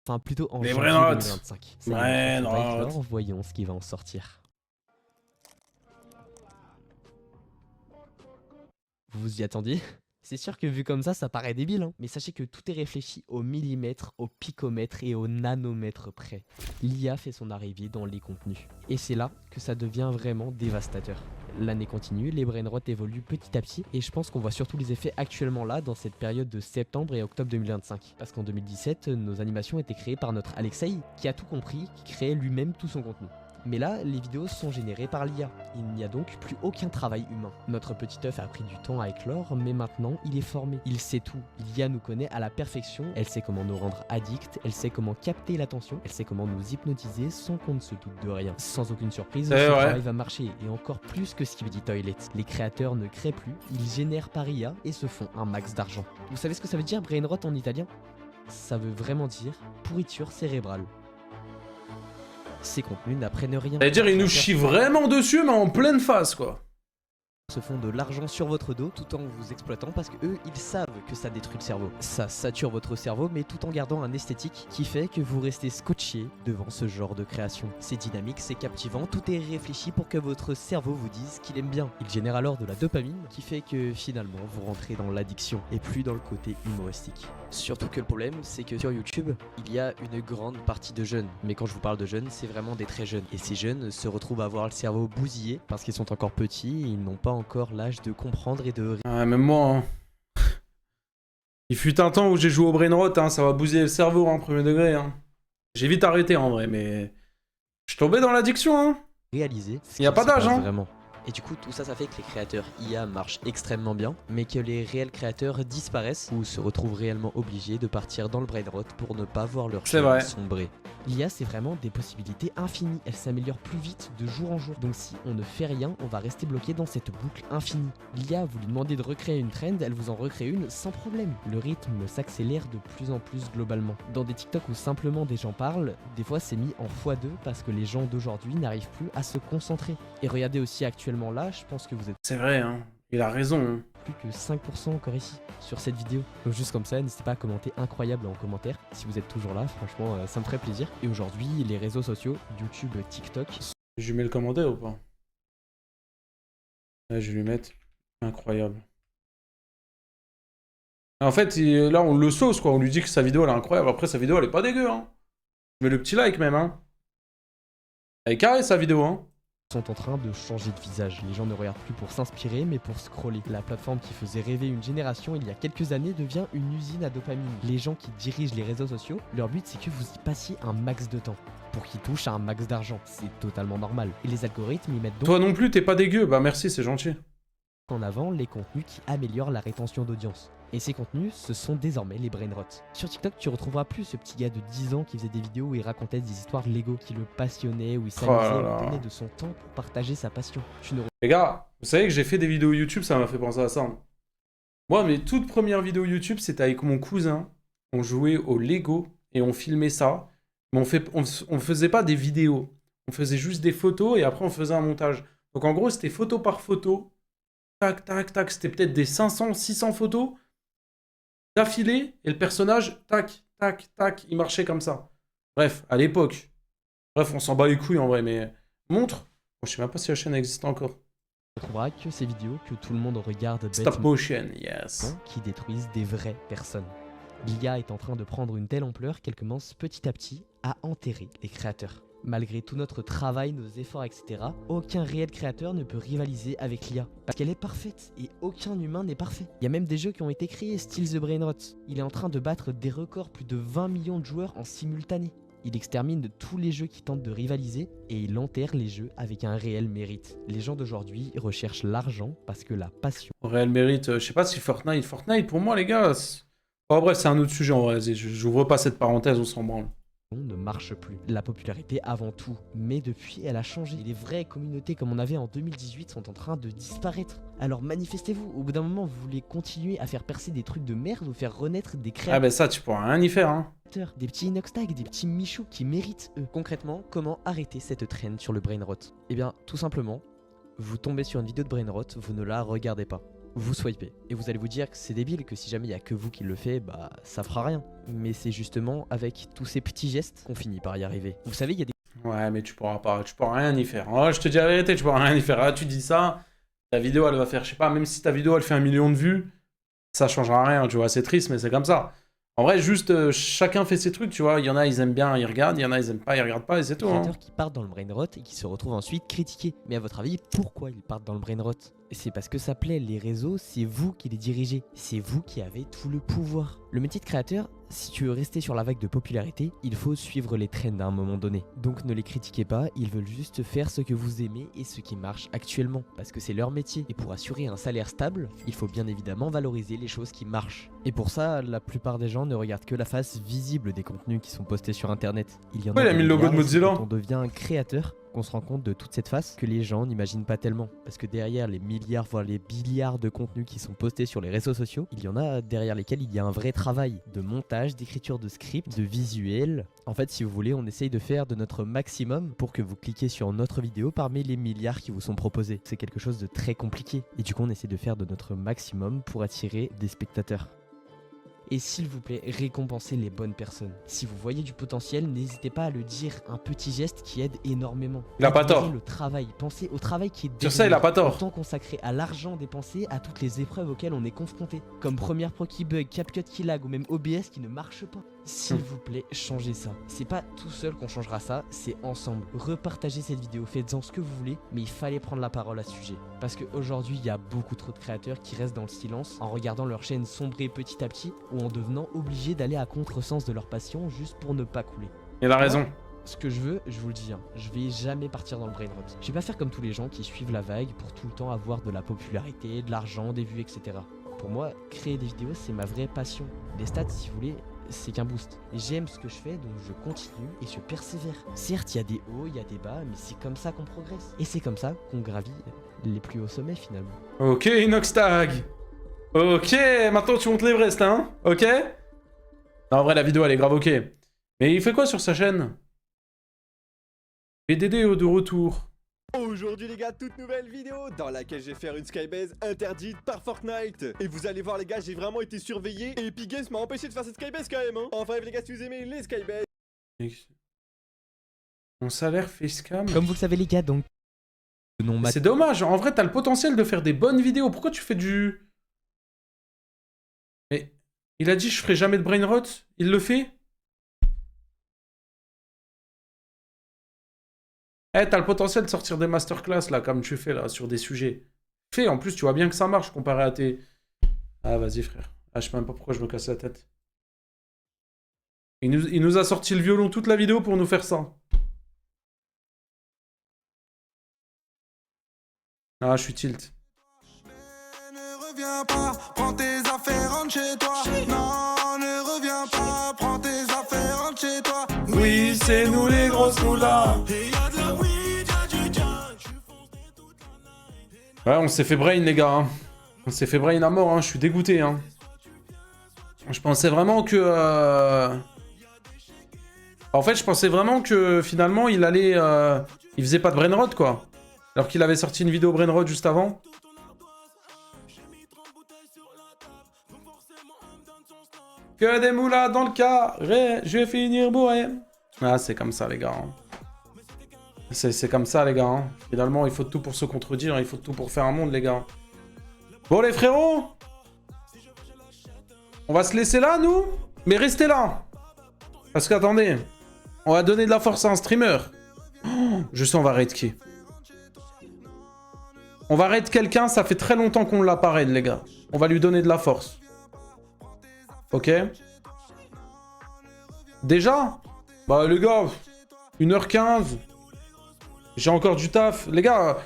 Enfin, plutôt en Les janvier brain rot. 2025. Ça y est, Brain notre enquête va rot. éclore, voyons ce qui va en sortir. Vous vous y attendiez? C'est sûr que vu comme ça paraît débile, hein. Mais sachez que tout est réfléchi au millimètre, au picomètre et au nanomètre près. L'IA fait son arrivée dans les contenus. Et c'est là que ça devient vraiment dévastateur. L'année continue, les brainrots évoluent petit à petit et je pense qu'on voit surtout les effets actuellement là dans cette période de septembre et octobre 2025. Parce qu'en 2017, nos animations étaient créées par notre Alexei qui a tout compris, qui créait lui-même tout son contenu. Mais là, les vidéos sont générées par l'IA. Il n'y a donc plus aucun travail humain. Notre petit œuf a pris du temps à éclore, mais maintenant il est formé. Il sait tout. L'IA nous connaît à la perfection. Elle sait comment nous rendre addicts, elle sait comment capter l'attention, elle sait comment nous hypnotiser sans qu'on ne se doute de rien. Sans aucune surprise, ce travail va marcher, et encore plus que Skibidi Toilet. Les créateurs ne créent plus, ils génèrent par IA et se font un max d'argent. Vous savez ce que ça veut dire brain rot en italien? Ça veut vraiment dire pourriture cérébrale. Ces contenus n'apprennent rien. C'est-à-dire, ils nous chient vraiment dessus, mais en pleine face, quoi. Se font de l'argent sur votre dos tout en vous exploitant parce que eux ils savent que ça détruit le cerveau. Ça sature votre cerveau mais tout en gardant un esthétique qui fait que vous restez scotché devant ce genre de création. C'est dynamique, c'est captivant, tout est réfléchi pour que votre cerveau vous dise qu'il aime bien. Il génère alors de la dopamine qui fait que finalement vous rentrez dans l'addiction et plus dans le côté humoristique. Surtout que le problème c'est que sur YouTube il y a une grande partie de jeunes. Mais quand je vous parle de jeunes c'est vraiment des très jeunes. Et ces jeunes se retrouvent à avoir le cerveau bousillé parce qu'ils sont encore petits et ils n'ont pas encore l'âge de comprendre et de... Ah, même moi, hein. Il fut un temps où j'ai joué au brain rot, hein, ça va bousiller le cerveau, hein, premier degré. Hein. J'ai vite arrêté en vrai, mais... Je suis tombé dans l'addiction, hein. réaliser ce Y a qui pas se d'âge, passe hein. vraiment. Et du coup, tout ça, ça fait que les créateurs IA marchent extrêmement bien, mais que les réels créateurs disparaissent ou se retrouvent réellement obligés de partir dans le brain rot pour ne pas voir leur chaîne sombrer. L'IA, c'est vraiment des possibilités infinies. Elle s'améliore plus vite de jour en jour. Donc si on ne fait rien, on va rester bloqué dans cette boucle infinie. L'IA, vous lui demandez de recréer une trend, elle vous en recrée une sans problème. Le rythme s'accélère de plus en plus globalement. Dans des TikTok où simplement des gens parlent, des fois c'est mis en x2 parce que les gens d'aujourd'hui n'arrivent plus à se concentrer. Et regardez aussi actuellement là, je pense que vous êtes... C'est vrai, hein. Il a raison, hein. Plus que 5% encore ici, sur cette vidéo. Donc juste comme ça, n'hésitez pas à commenter incroyable en commentaire. Si vous êtes toujours là, franchement, ça me ferait plaisir. Et aujourd'hui, les réseaux sociaux, YouTube, TikTok... Je lui mets le commentaire ou pas? Ouais, je vais lui mettre. Incroyable. En fait, là, on le sauce, quoi. On lui dit que sa vidéo, elle est incroyable. Après, sa vidéo, elle est pas dégueu, hein. Je mets le petit like, même, hein. Elle est carrée, sa vidéo, hein. sont en train de changer de visage. Les gens ne regardent plus pour s'inspirer, mais pour scroller. La plateforme qui faisait rêver une génération il y a quelques années devient une usine à dopamine. Les gens qui dirigent les réseaux sociaux, leur but c'est que vous y passiez un max de temps. Pour qu'ils touchent à un max d'argent. C'est totalement normal. Et les algorithmes y mettent donc... Toi non plus, t'es pas dégueu. Bah merci, c'est gentil. En avant les contenus qui améliorent la rétention d'audience. Et ces contenus, ce sont désormais les brain rot. Sur TikTok, tu retrouveras plus ce petit gars de 10 ans qui faisait des vidéos où il racontait des histoires Lego qui le passionnaient, où il s'amusait, où il donnait de son temps pour partager sa passion. Les gars, vous savez que j'ai fait des vidéos YouTube, ça m'a fait penser à ça. Hein. Moi, mes toutes premières vidéos YouTube, c'était avec mon cousin. On jouait au Lego et on filmait ça. Mais on faisait pas des vidéos. On faisait juste des photos et après on faisait un montage. Donc en gros, c'était photo par photo. Tac, tac, tac. C'était peut-être des 500, 600 photos d'affilée. Et le personnage, tac, tac, tac, il marchait comme ça. Bref, à l'époque. Bref, on s'en bat les couilles en vrai, mais montre. Bon, je sais même pas si la chaîne existe encore. On trouvera que ces vidéos que tout le monde regarde Stop motion, yes. Qui détruisent des vraies personnes. L'IA est en train de prendre une telle ampleur qu'elle commence petit à petit à enterrer les créateurs. Malgré tout notre travail, nos efforts, etc., aucun réel créateur ne peut rivaliser avec l'IA. Parce qu'elle est parfaite, et aucun humain n'est parfait. Il y a même des jeux qui ont été créés, style The Brain Rot. Il est en train de battre des records, plus de 20 millions de joueurs en simultané. Il extermine tous les jeux qui tentent de rivaliser, et il enterre les jeux avec un réel mérite. Les gens d'aujourd'hui recherchent l'argent parce que la passion... Réel mérite, je sais pas si Fortnite pour moi les gars... Oh, bref, c'est un autre sujet en vrai, j'ouvre pas cette parenthèse, on s'en branle. Ne marche plus. La popularité avant tout, mais depuis elle a changé. Les vraies communautés comme on avait en 2018 sont en train de disparaître. Alors manifestez-vous, au bout d'un moment vous voulez continuer à faire percer des trucs de merde ou faire renaître des créateurs. Ah bah ça tu pourras rien y faire hein. Des petits inoxtag, des petits michous qui méritent eux. Concrètement, comment arrêter cette trend sur le brain rot? Eh bien tout simplement, vous tombez sur une vidéo de brain rot, vous ne la regardez pas. vous swipez. Et vous allez vous dire que c'est débile, que si jamais il n'y a que vous qui le fait, bah ça fera rien. Mais c'est justement avec tous ces petits gestes qu'on finit par y arriver. Vous savez, il y a des... Ouais, mais tu pourras rien y faire. Oh, je te dis la vérité, tu pourras rien y faire. Ah, tu dis ça, ta vidéo, elle va faire, je sais pas, même si ta vidéo, elle fait 1 million de vues, ça changera rien, tu vois. C'est triste, mais c'est comme ça. En vrai, juste, chacun fait ses trucs, tu vois. Il y en a, ils aiment bien, ils regardent. Il y en a, ils aiment pas, ils regardent pas, et c'est tout. créateurs qui partent dans le brain rot et qui se retrouvent ensuite critiqués. Mais à votre avis, pourquoi ils partent dans le brain rot? C'est parce que ça plaît, les réseaux, c'est vous qui les dirigez. C'est vous qui avez tout le pouvoir. Le métier de créateur, si tu veux rester sur la vague de popularité, il faut suivre les trends à un moment donné. Donc ne les critiquez pas, ils veulent juste faire ce que vous aimez et ce qui marche actuellement. Parce que c'est leur métier. Et pour assurer un salaire stable, il faut bien évidemment valoriser les choses qui marchent. Et pour ça, la plupart des gens ne regardent que la face visible des contenus qui sont postés sur internet. Il y en Ouais, il a mis le logo de Mozilla. Quand on devient un créateur, qu'on se rend compte de toute cette face que les gens n'imaginent pas tellement. Parce que derrière les milliards, voire les billiards de contenus qui sont postés sur les réseaux sociaux, il y en a derrière lesquels il y a un vrai travail de montage, d'écriture de script, de visuel. En fait, si vous voulez, on essaye de faire de notre maximum pour que vous cliquiez sur notre vidéo parmi les milliards qui vous sont proposés. C'est quelque chose de très compliqué. Et du coup, on essaie de faire de notre maximum pour attirer des spectateurs. Et s'il vous plaît, récompensez les bonnes personnes. Si vous voyez du potentiel, n'hésitez pas à le dire, un petit geste qui aide énormément. Il a pas tort. Le travail, pensez au travail qui est Sur ça, il a pas tort. Le temps consacré à l'argent dépensé, à toutes les épreuves auxquelles on est confronté. Comme Premiere Pro qui bug, CapCut qui lag ou même OBS qui ne marche pas. S'il vous plaît, changez ça. C'est pas tout seul qu'on changera ça, c'est ensemble. Repartagez cette vidéo, faites-en ce que vous voulez, mais il fallait prendre la parole à ce sujet. Parce qu'aujourd'hui, il y a beaucoup trop de créateurs qui restent dans le silence en regardant leur chaîne sombrer petit à petit ou en devenant obligés d'aller à contresens de leur passion juste pour ne pas couler. Il a raison. Ce que je veux, je vous le dis, je vais jamais partir dans le brain rot. Je vais pas faire comme tous les gens qui suivent la vague pour tout le temps avoir de la popularité, de l'argent, des vues, etc. Pour moi, créer des vidéos, c'est ma vraie passion. Les stats, si vous voulez, c'est qu'un boost. J'aime ce que je fais, donc je continue et je persévère. Certes, il y a des hauts, il y a des bas, mais c'est comme ça qu'on progresse. Et c'est comme ça qu'on gravit les plus hauts sommets finalement. Ok, Inoxtag. Ok, maintenant tu montes l'Everest, hein. Ok. Non, en vrai, la vidéo, elle est grave ok. Mais il fait quoi sur sa chaîne? PDD est de retour. Aujourd'hui les gars, toute nouvelle vidéo dans laquelle je vais faire une skybase interdite par Fortnite. Et vous allez voir les gars, j'ai vraiment été surveillé et Epic Games m'a empêché de faire cette skybase quand même, hein. Enfin bref les gars, si vous aimez les skybases... Mon salaire facecam. Comme vous le savez les gars, donc... C'est dommage, en vrai t'as le potentiel de faire des bonnes vidéos. Pourquoi tu fais du... Mais il a dit je ferai jamais de brain rot. Il le fait? Eh, t'as le potentiel de sortir des masterclass, là, comme tu fais, là, sur des sujets. Fais, en plus, tu vois bien que ça marche, comparé à tes... Ah, vas-y, frère. Ah, je sais même pas pourquoi je me casse la tête. Il nous a sorti le violon toute la vidéo pour nous faire ça. Ah, je suis tilt. Ne reviens pas, prends tes affaires, rentre chez toi. Non, ne reviens pas, prends tes affaires, rentre chez toi. Oui, c'est nous les grosses moulas. Ouais, on s'est fait brain, les gars. Hein. On s'est fait brain à mort, hein. Je suis dégoûté. Hein. Je pensais vraiment que... En fait, je pensais vraiment que finalement, il allait... Il faisait pas de brain rot, quoi. Alors qu'il avait sorti une vidéo brain rot juste avant. Que des moulas dans le carré, je vais finir bourré. Ah, c'est comme ça, les gars. Hein. C'est comme ça, les gars. Hein. Finalement, il faut tout pour se contredire. Il faut tout pour faire un monde, les gars. Bon, les frérots, on va se laisser là, nous. Mais restez là. Parce qu'attendez, on va donner de la force à un streamer. Oh, je sais, on va raid qui. On va raid quelqu'un, ça fait très longtemps qu'on l'a pas raid, les gars. On va lui donner de la force. Ok. Déjà? Bah, les gars, 1h15. J'ai encore du taf. Les gars,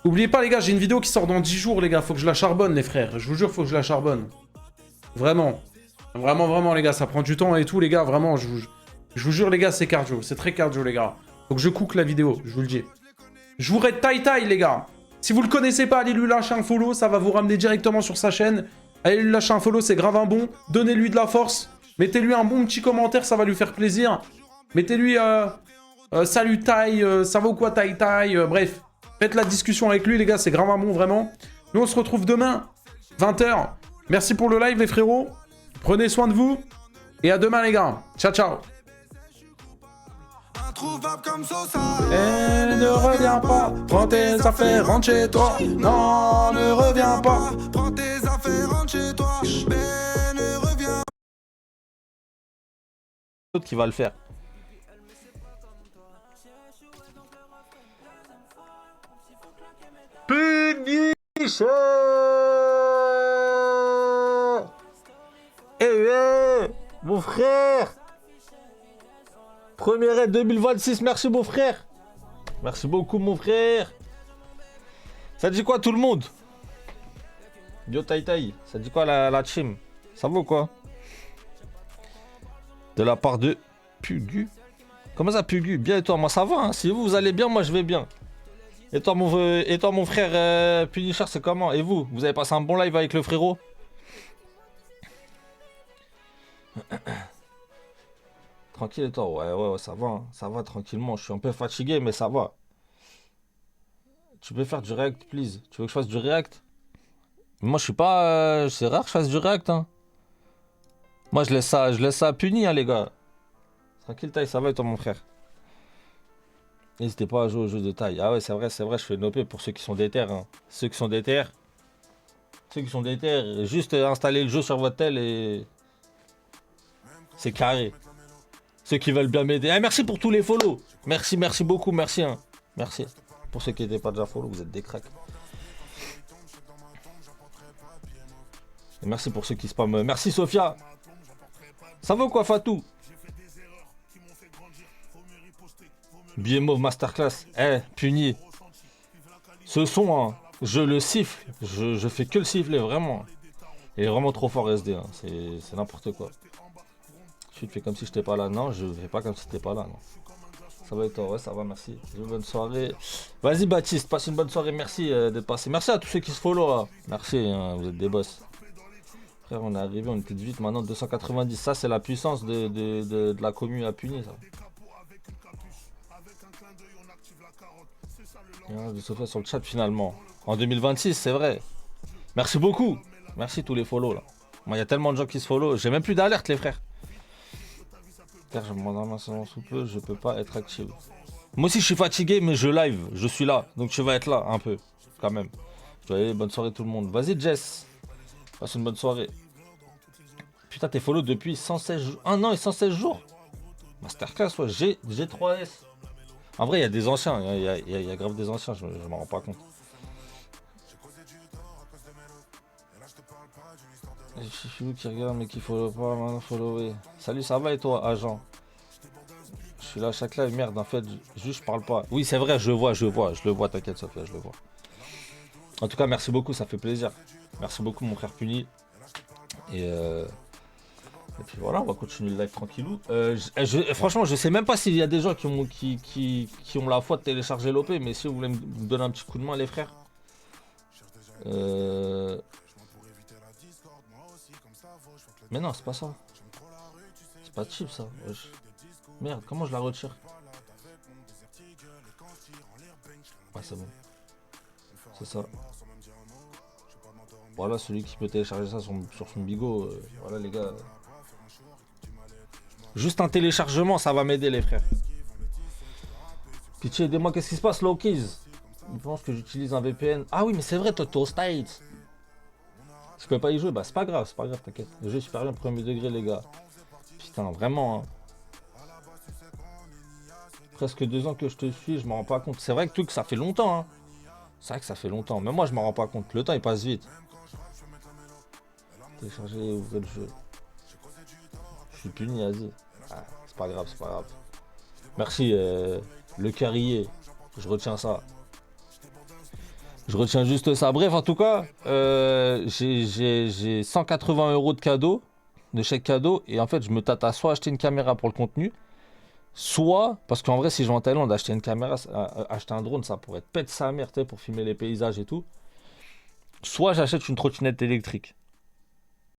oubliez pas, les gars, j'ai une vidéo qui sort dans 10 jours, les gars. Faut que je la charbonne, les frères. Je vous jure, faut que je la charbonne. Vraiment. Vraiment, vraiment, les gars. Ça prend du temps et tout, les gars. Vraiment, je vous jure, les gars, c'est cardio. C'est très cardio, les gars. Faut que je cook la vidéo, je vous le dis. Je vous raid Tai, les gars. Si vous le connaissez pas, allez lui lâcher un follow. Ça va vous ramener directement sur sa chaîne. Allez lui lâcher un follow, c'est grave un bon. Donnez-lui de la force. Mettez-lui un bon petit commentaire, ça va lui faire plaisir. Mettez-lui... salut Tai, ça va ou quoi Tai, bref, faites la discussion avec lui les gars, c'est grave un bon vraiment. Nous on se retrouve demain 20h. Merci pour le live, les frérots. Prenez soin de vous. Et à demain, les gars. Ciao, ciao. Introuvable comme Sosa. Elle ne revient pas. Prends tes affaires, rentre chez toi. Non, ne reviens pas. Prends tes affaires, rentre chez toi. Ben ne reviens Qui va le faire. Punition. Mon frère. Premier aide 2026, merci mon frère. Merci beaucoup mon frère. Ça dit quoi tout le monde? Yo Tai Tai, ça dit quoi la team? Ça va ou quoi? De la part de Pugu. Comment ça Pugu? Bien et toi? Moi ça va hein. Si vous allez bien, moi je vais bien. Et toi mon frère Punisher, c'est comment? Et vous? Vous avez passé un bon live avec le frérot? Tranquille et toi? Ouais, ça va, hein. Ça va tranquillement. Je suis un peu fatigué, mais ça va. Tu peux faire du react, please? Tu veux que je fasse du react? Moi, je suis pas... c'est rare que je fasse du react, hein. Moi, je laisse ça puni, hein, les gars. Tranquille, taille, ça va et toi, mon frère? N'hésitez pas à jouer au jeu de taille. Ah ouais, c'est vrai, je fais une OP pour ceux qui sont déter, hein. Ceux qui sont déter, juste installer le jeu sur votre tel et... c'est carré. Ceux qui veulent bien m'aider. Eh, merci pour tous les follow. Merci beaucoup, merci. Hein. Merci. Pour ceux qui n'étaient pas déjà follow, vous êtes des cracks. Et merci pour ceux qui spamment. Merci Sophia. Ça va quoi Fatou? Billet mauve masterclass. Eh, puni. Ce son, hein, je le siffle. Je fais que le siffler, vraiment. Il est vraiment trop fort SD. Hein. C'est n'importe quoi. Tu te fais comme si j'étais pas là. Non, je fais pas comme si t'étais pas là. Non. Ça va et toi? Ouais, ça va, merci. Une bonne soirée. Vas-y, Baptiste, passe une bonne soirée. Merci d'être passé. Merci à tous ceux qui se follow là. Merci, hein, vous êtes des boss. Frère, on est arrivé, on était de vite. Maintenant, 290. Ça, c'est la puissance de la commune à punir. Ça. Il y a de Sophia sur le chat finalement. En 2026, c'est vrai. Merci beaucoup. Merci tous les follow là. Moi, il y a tellement de gens qui se follow. J'ai même plus d'alerte, les frères. Je m'endorme sous peu, je peux pas être actif. Moi aussi je suis fatigué mais je live, je suis là, donc tu vas être là un peu, quand même. Je dois aller, bonne soirée tout le monde. Vas-y Jess, passe une bonne soirée. Putain t'es follow depuis 116 jours, 1 an et 116 jours. Masterclass ouais, G3S. En vrai il y a des anciens, il y a grave des anciens, je m'en rends pas compte. Chifilou qui regarde mais qui follow pas, maintenant follower. Salut, ça va et toi, agent? Je suis là à chaque live, merde, en fait, juste je parle pas. Oui, c'est vrai, je le vois, t'inquiète, Sophia, je le vois. En tout cas, merci beaucoup, ça fait plaisir. Merci beaucoup, mon frère Puni. Et puis voilà, on va continuer le live tranquillou. Franchement, je sais même pas s'il y a des gens qui ont la foi de télécharger l'OP, mais si vous voulez me donner un petit coup de main, les frères. Mais non, c'est pas ça. C'est pas cheap ça. Wesh. Merde, comment je la retire? Ouais, c'est bon. C'est ça. Voilà, celui qui peut télécharger ça sur son bigot. Voilà, les gars. Juste un téléchargement, ça va m'aider, les frères. Pitié, aidez-moi, qu'est-ce qui se passe, Lowkeys? Il pense que j'utilise un VPN. Ah oui, mais c'est vrai, toi, t'es au States. Je peux pas y jouer, bah c'est pas grave, t'inquiète. Le jeu est super bien premier degré, les gars. Putain, vraiment, hein. Presque 2 ans que je te suis, je m'en rends pas compte. C'est vrai que tout, que ça fait longtemps, hein. C'est vrai que ça fait longtemps, mais moi je m'en rends pas compte. Le temps il passe vite. Télécharger et ouvrir le jeu. Je suis puni, vas-y. Ah, c'est pas grave, Merci, le carrier. Je retiens ça. Je retiens juste ça. Bref, en tout cas, j'ai 180 € de cadeaux, de chèque cadeau. Et en fait, je me tâte à soit acheter une caméra pour le contenu, soit, parce qu'en vrai, si je vais en Thaïlande, acheter une caméra, acheter un drone, ça pourrait être pète sa mère, pour filmer les paysages et tout. Soit j'achète une trottinette électrique.